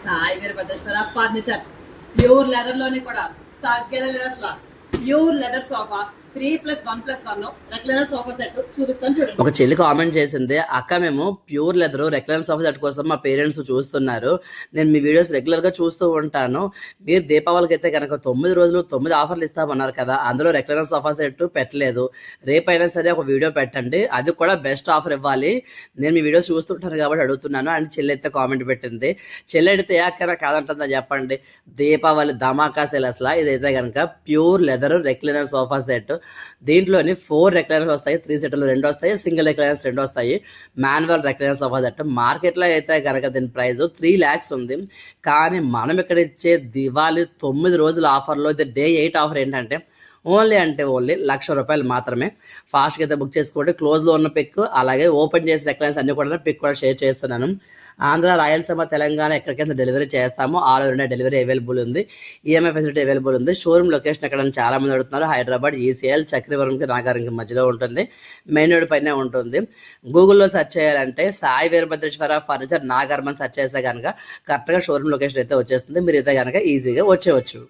Sai Veerabhadreswara furniture pure leather లోనే కూడా తగ్గేదే లేదు అసలు. Pure leather sofa 3+1+1 regular sofa set చూపిస్తాను చూడండి. ఒక చెల్లి కామెంట్ చేసింది, అక్క మేము pure leather regular sofa set కోసం మా పేరెంట్స్ చూస్తున్నారు, నేను మీ వీడియోస్ రెగ్యులర్ గా చూస్తూ ఉంటాను, మీరు దీపావళికి అయితే కనుక 9 రోజులు 9 ఆఫర్లు ఇస్తామన్నారు కదా, అందులో రెగ్యులర్ సోఫా సెట్ పెట్టలేదు, రేపైనా సరే ఒక వీడియో పెట్టండి, అది కూడా బెస్ట్ ఆఫర్ ఇవ్వాలి, నేను మీ వీడియోస్ చూస్తుంటాను కాబట్టి అడుగుతున్నాను అని చెల్లి అయితే కామెంట్ పెట్టింది. చెల్లి అడిగితే యాకైనా కాదంటుందా చెప్పండి, దీపావళి ధమాకా సేల్ అసలు. ఇదైతే కనుక pure leather regular sofa set, దీంట్లోని 4 రెక్లైనర్స్ వస్తాయి, 3 సెట్లు 2 వస్తాయి, సింగిల్ రెక్లైనర్స్ 2 వస్తాయి, మాన్యువల్ రెక్లైనర్ సోఫా సెట్. మార్కెట్లో అయితే కనుక దీని ప్రైస్ 3 lakhs ఉంది, కానీ మనం ఇక్కడ ఇచ్చే దివాళీ 9 రోజుల ఆఫర్లో ఇది డే 8 ఆఫర్ ఏంటంటే ఓన్లీ ₹1,00,000 మాత్రమే. ఫాస్ట్గా అయితే బుక్ చేసుకోండి. క్లోజ్లో ఉన్న పిక్ అలాగే ఓపెన్ చేసి రెక్లైనర్స్ అన్ని కూడా పిక్ కూడా షేర్ చేస్తున్నాను. ఆంధ్ర, రాయలసీమ, తెలంగాణ ఎక్కడికైనా డెలివరీ చేస్తాము, all over India delivery available ఉంది, ఈఎంఐ ఫెసిలిటీ అవైలబుల్ ఉంది. షోరూమ్ లొకేషన్ ఎక్కడ చాలా మంది అడుగుతున్నారు, హైదరాబాద్ ఈసీఎల్ చక్రవరంకి నాగారంకి మధ్యలో ఉంటుంది, మెయిన్ రోడ్ పైనే ఉంటుంది. గూగుల్లో సెర్చ్ చేయాలంటే సాయి వీరభద్రేశ్వర ఫర్నిచర్ నాగారం అని సెర్చ్ చేస్తే కనుక కరెక్ట్గా షోరూమ్ లొకేషన్ అయితే వచ్చేస్తుంది, మీరు అయితే కనుక ఈజీగా వచ్చేవచ్చు.